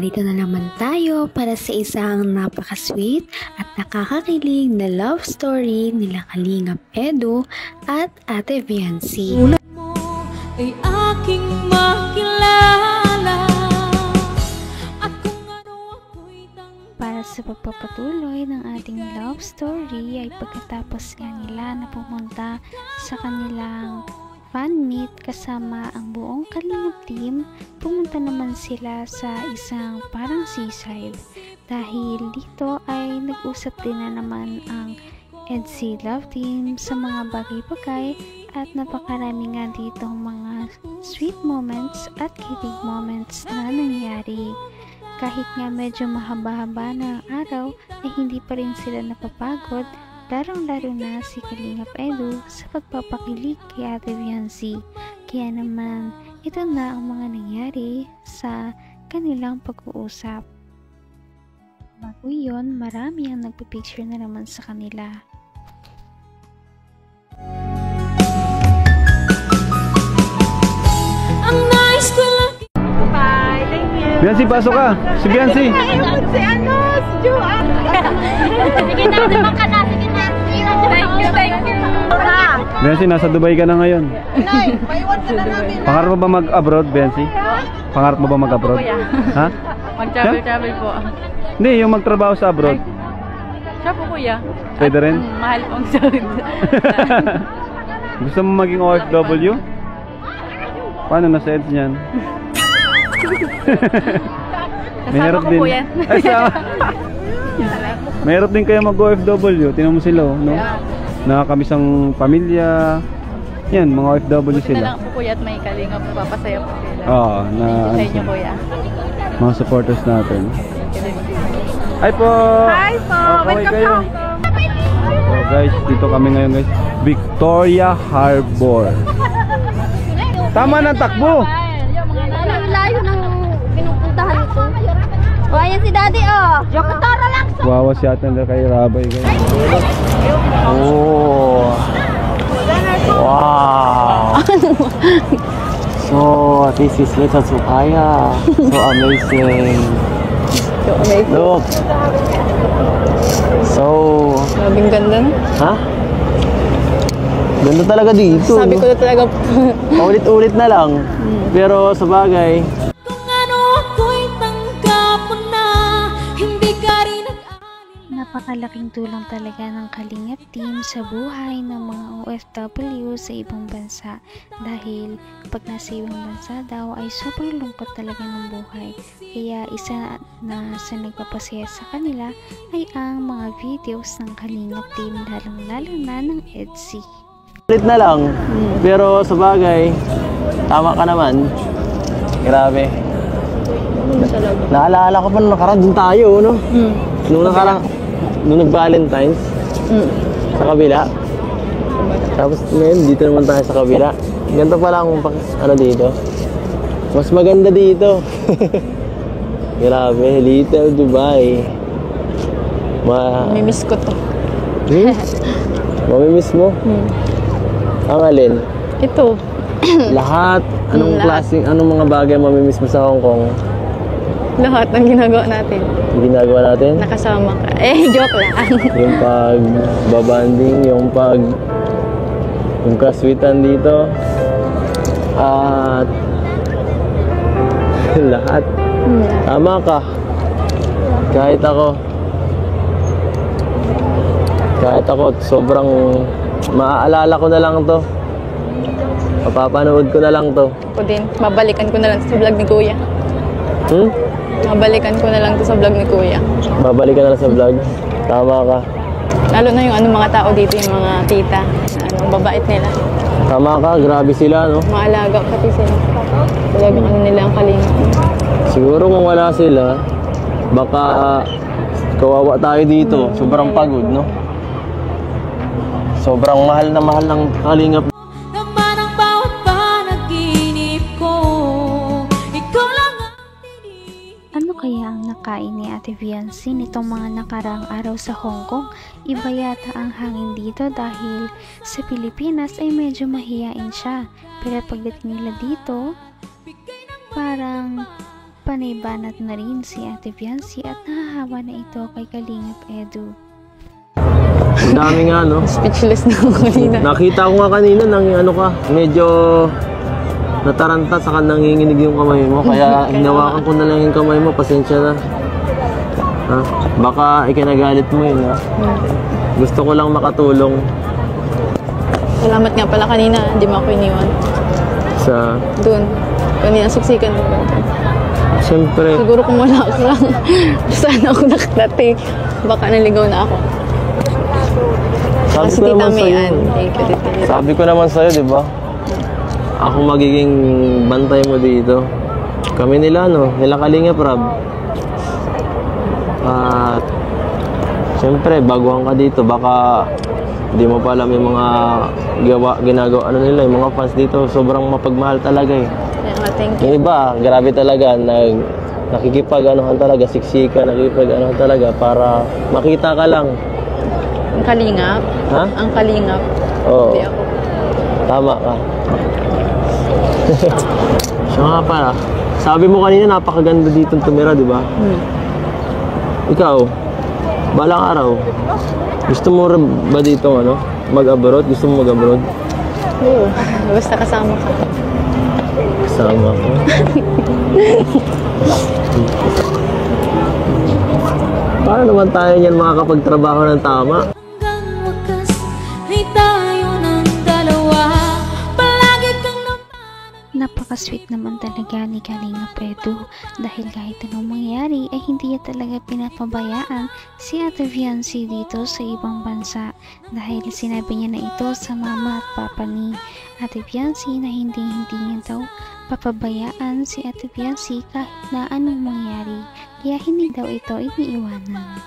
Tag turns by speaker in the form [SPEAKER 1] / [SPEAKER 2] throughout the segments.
[SPEAKER 1] narito na naman tayo para sa isang napaka-sweet at nakakakilig na love story nila Kalingap Edu at Ate Viancy.
[SPEAKER 2] Ulat mo ay aking makilala at kung ano ako'y
[SPEAKER 3] Para sa pagpapatuloy ng ating love story ay pagkatapos nga nila na pumunta sa kanilang fan meet kasama ang buong Kalingap team, pumunta naman sila sa isang parang seaside. Dahil dito ay nag-usap din na naman ang EDC Love Team sa mga bagay-bagay at napakarami nga dito mga sweet moments at kilig moments na nangyari. Kahit nga medyo mahaba-haba na ang araw ay hindi pa rin sila napapagod, larong-laro na si Kalingap Edu sa pagpapakilig kay Ate Viancy. Kaya naman, ito na ang mga nangyari sa kanilang pag-uusap. Bago yun, marami ang nagpipicture na naman sa kanila.
[SPEAKER 2] ang nice ko lang.
[SPEAKER 4] Bye, thank you.
[SPEAKER 5] Viancy, pasok ka. Si Viancy.
[SPEAKER 4] Si ano, si Joanne. Sige na, naman ka na. Sige na. Thank you.
[SPEAKER 5] Viancy, nasa Dubai ka na ngayon.
[SPEAKER 4] Nay, paiwan ka na namin.
[SPEAKER 5] Pangarap mo ba mag-abroad, Viancy? Pangarap mo ba mag-abroad? Ha?
[SPEAKER 6] Mag-travel po.
[SPEAKER 5] Hindi, yung magtrabaho sa abroad.
[SPEAKER 6] Siya po kuya.
[SPEAKER 5] Pwede rin?
[SPEAKER 6] Mahal pong sahod.
[SPEAKER 5] Gusto mo maging OFW? Paano na sa EDS niyan?
[SPEAKER 6] Kasama ko po yan.
[SPEAKER 5] Ay, Mayroon din kayo mag-OFW. Tingnan mo sila, oh, no? Nakakamisang pamilya. Yan, mga OFW
[SPEAKER 6] Buti
[SPEAKER 5] sila.
[SPEAKER 6] na lang po kuya at may Kalingap. Papasaya po sila.
[SPEAKER 5] Oo, na
[SPEAKER 6] Sa inyo kuya.
[SPEAKER 5] mga supporters natin. Hi po!
[SPEAKER 4] Hi po, welcome
[SPEAKER 5] kayo. So guys, dito kami ngayon guys. Victoria Harbor. Tama ng takbo!
[SPEAKER 4] Layo ng pinupuntahan ito. O, ayan si Daddy, oh. Jokotoro lang.
[SPEAKER 5] Wawa si Ate na kay Rabay guys. Oh! Wow! So, this is Little Tsukaya. So amazing. Look. So,
[SPEAKER 6] Grabing ganda.
[SPEAKER 5] ha? Ganda talaga dito.
[SPEAKER 6] Sabi ko na talaga
[SPEAKER 5] Paulit-ulit na lang. Pero sa bagay,
[SPEAKER 2] Kung ano ako'y tanggap mo na, hindi ka rin
[SPEAKER 3] Napakalaking tulong talaga ng Kalingap team sa buhay ng mga OFW sa ibang bansa dahil pag nasa ibang bansa daw ay sobrang lungkot talaga ng buhay. Kaya isa na sa nagpapasaya sa kanila ay ang mga videos ng Kalingap team lalong-lalo na ng EDC.
[SPEAKER 5] ulit na lang. Pero sa bagay, tama ka naman. Grabe. Naalala ko pa nung nakaraan din tayo, no? Nung nag-Valentine's. Sa kabila. Tapos ngayon, dito naman tayo sa kabila. Ganito pala ang ano dito. Mas maganda dito. Grabe, Little Dubai.
[SPEAKER 6] Mimiss ko to.
[SPEAKER 5] Mamimiss mo? Ang alin?
[SPEAKER 6] Ito.
[SPEAKER 5] Lahat? Anong klaseng, anong mga bagay mamimiss mo sa Hong Kong?
[SPEAKER 6] Lahat ng ginagawa natin.
[SPEAKER 5] Yung ginagawa natin?
[SPEAKER 6] Nakasama ka. Joke lang.
[SPEAKER 5] Yung pag-babanding, yung kaswitan dito. At lahat. Tama ka. Kahit ako, sobrang maaalala ko na lang to. Mapapanood ko na lang to.
[SPEAKER 6] Ako din. Babalikan ko na lang sa vlog ni kuya. Babalikan ko na lang to sa vlog ni kuya.
[SPEAKER 5] Babalik ka na lang sa vlog. Tama ka.
[SPEAKER 6] Lalo na yung mga tao dito, yung mga tita. Ang babait nila.
[SPEAKER 5] Tama ka, grabe sila, no?
[SPEAKER 6] Maalaga pati sila. Talagang nila ang Kalingap.
[SPEAKER 5] Siguro kung wala sila, baka kawawa tayo dito. Sobrang pagod, no? Sobrang mahal na mahal ng Kalingap.
[SPEAKER 2] naman ang bawat panaginip ko. Ikaw lang ang
[SPEAKER 3] Ano kaya ang nakain ni Ate Viancy nitong mga nakaraang araw sa Hong Kong? Iba yata ang hangin dito dahil sa Pilipinas ay medyo mahiyain siya. Pero pagdating nila dito, parang Panay banat na rin si Ate Viancy at nahahawa na ito kay Kalingap Edu.
[SPEAKER 5] Ang dami nga, no?
[SPEAKER 6] Speechless na ako kanina.
[SPEAKER 5] Nakita ko nga kanina nang ano ka, medyo nataranta saka nanginginig yung kamay mo. Kaya hinawakan ko na lang yung kamay mo. Pasensya na. Ha? Baka ikinagalit mo yun, ha? Gusto ko lang makatulong.
[SPEAKER 6] Salamat nga pala kanina, hindi mo ako iniwan.
[SPEAKER 5] Sa...
[SPEAKER 6] Doon. Kanina siksikan mo ba?
[SPEAKER 5] Siyempre.
[SPEAKER 6] Siguro kung wala ako lang, saan ako nakadating. Baka naligaw na ako.
[SPEAKER 5] Sabi
[SPEAKER 6] Kasi
[SPEAKER 5] ko
[SPEAKER 6] Tita
[SPEAKER 5] naman sa'yo.
[SPEAKER 6] Mayan. Thank you, Tita Mayan.
[SPEAKER 5] Sabi ko naman sa'yo, di ba? Ako magiging bantay mo dito. Kami nila, no? Nila Kalingap Rab. At siyempre, baguhan ka dito. Baka hindi mo pa alam yung mga ginagawa, ano nila, yung mga fans dito. Sobrang mapagmahal talaga eh.
[SPEAKER 6] Yeah, thank you.
[SPEAKER 5] Yung iba, grabe talaga. Nakikipag-anohan talaga, siksika, nakikipag-anohan talaga para makita ka lang.
[SPEAKER 6] Ang Kalingap?
[SPEAKER 5] Ha?
[SPEAKER 6] Ang Kalingap?
[SPEAKER 5] Oo.
[SPEAKER 6] Hindi ako.
[SPEAKER 5] Tama ka. Siya nga pala. Sabi mo kanina, napakaganda dito tumira, di ba? Ikaw, balang araw, gusto mo ba dito ano? Mag-abroad? Gusto mo mag-abroad?
[SPEAKER 6] Oo. Basta kasama ka.
[SPEAKER 5] Kasama ko. Paano naman tayo niyan makakapagtrabaho ng tama?
[SPEAKER 2] Hanggang wakas ay tayo ng dalawa. Palagi kang
[SPEAKER 3] Napaka-sweet naman talaga ni Kalingap Edu dahil kahit anong mangyari ay hindi niya talaga pinapabayaan si Ate Viancy dito sa ibang bansa dahil sinabi niya na ito sa mama at papa ni Ate Viancy na hindi niya daw papabayaan si Ate Viancy kahit na anong mangyari kaya hindi daw ito iniiwanan.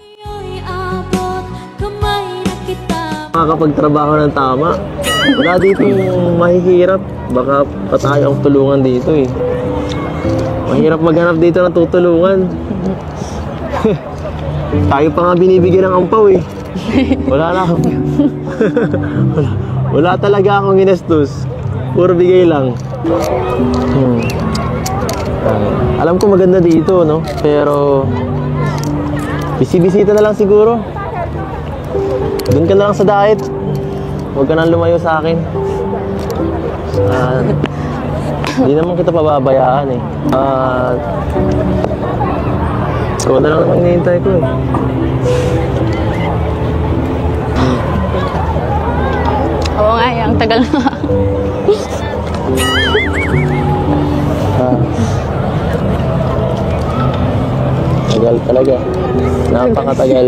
[SPEAKER 2] iyo'y abot, kamay na kita.
[SPEAKER 5] Makakapagtrabaho ng tama. Wala dito mahihirap. Baka pa tayo ang tulungan dito eh. Mahirap maghanap dito ng tutulungan. Tayo pa nga binibigyan ng ampaw eh. Wala na ako. wala talaga akong ginastos. Puro bigay lang. Alam ko maganda dito, no? Pero bisibisita na lang siguro. Doon ka na lang sa diet. Huwag ka nang lumayo sa akin. Hindi naman kita pababayaan eh. Ikaw na lang naman hinihintay ko eh.
[SPEAKER 6] Oo nga, ang tagal na.
[SPEAKER 5] Tagal talaga. Napakatagal.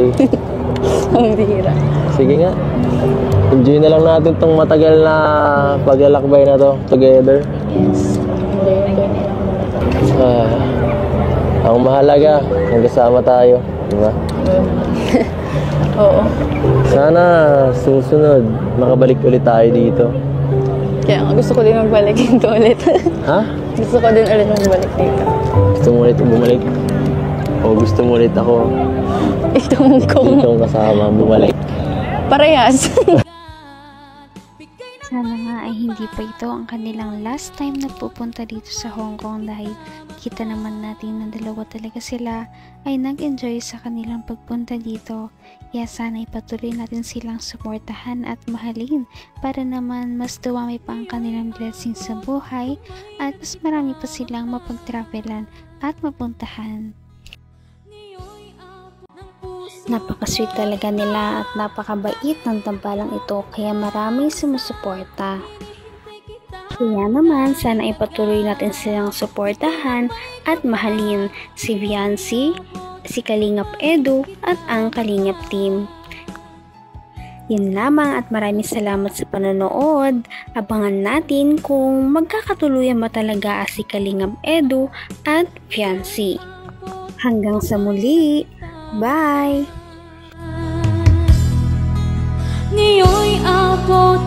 [SPEAKER 6] Ang bihira.
[SPEAKER 5] Sige nga. Enjoy na lang natin tong matagal na paglalakbay na to together.
[SPEAKER 6] Yes.
[SPEAKER 5] Ang mahalaga, magkasama tayo. Diba?
[SPEAKER 6] Oo.
[SPEAKER 5] Sana susunod, makabalik ulit tayo dito.
[SPEAKER 6] Kaya nga gusto ko din magbalik dito ulit.
[SPEAKER 5] Ha?
[SPEAKER 6] Gusto ko din ulit magbalik dito.
[SPEAKER 5] Gusto mo ulit bumalik? O gusto mo ulit ako
[SPEAKER 6] Itong kong
[SPEAKER 5] ditong kasama bumalik?
[SPEAKER 6] parehas.
[SPEAKER 3] Sana nga ay hindi pa ito ang kanilang last time na pupunta dito sa Hong Kong dahil kita naman natin na dalawa talaga sila ay nag-enjoy sa kanilang pagpunta dito. Kaya sana ipatuloy natin silang suportahan at mahalin para naman mas dumami pa ang kanilang blessings sa buhay at mas marami pa silang mapag-travelan at mapuntahan. Napaka-sweet talaga nila at napakabait ng tambalang ito kaya maraming sumusuporta. Kaya naman sana ipatuloy natin silang suportahan at mahalin si Viancy, si Kalingap Edu at ang Kalingap team. Yun lamang at maraming salamat sa panonood. Abangan natin kung magkakatuluyan ba talaga si Kalingap Edu at Viancy. Hanggang sa muli! Bye!
[SPEAKER 2] Ngayon'y abot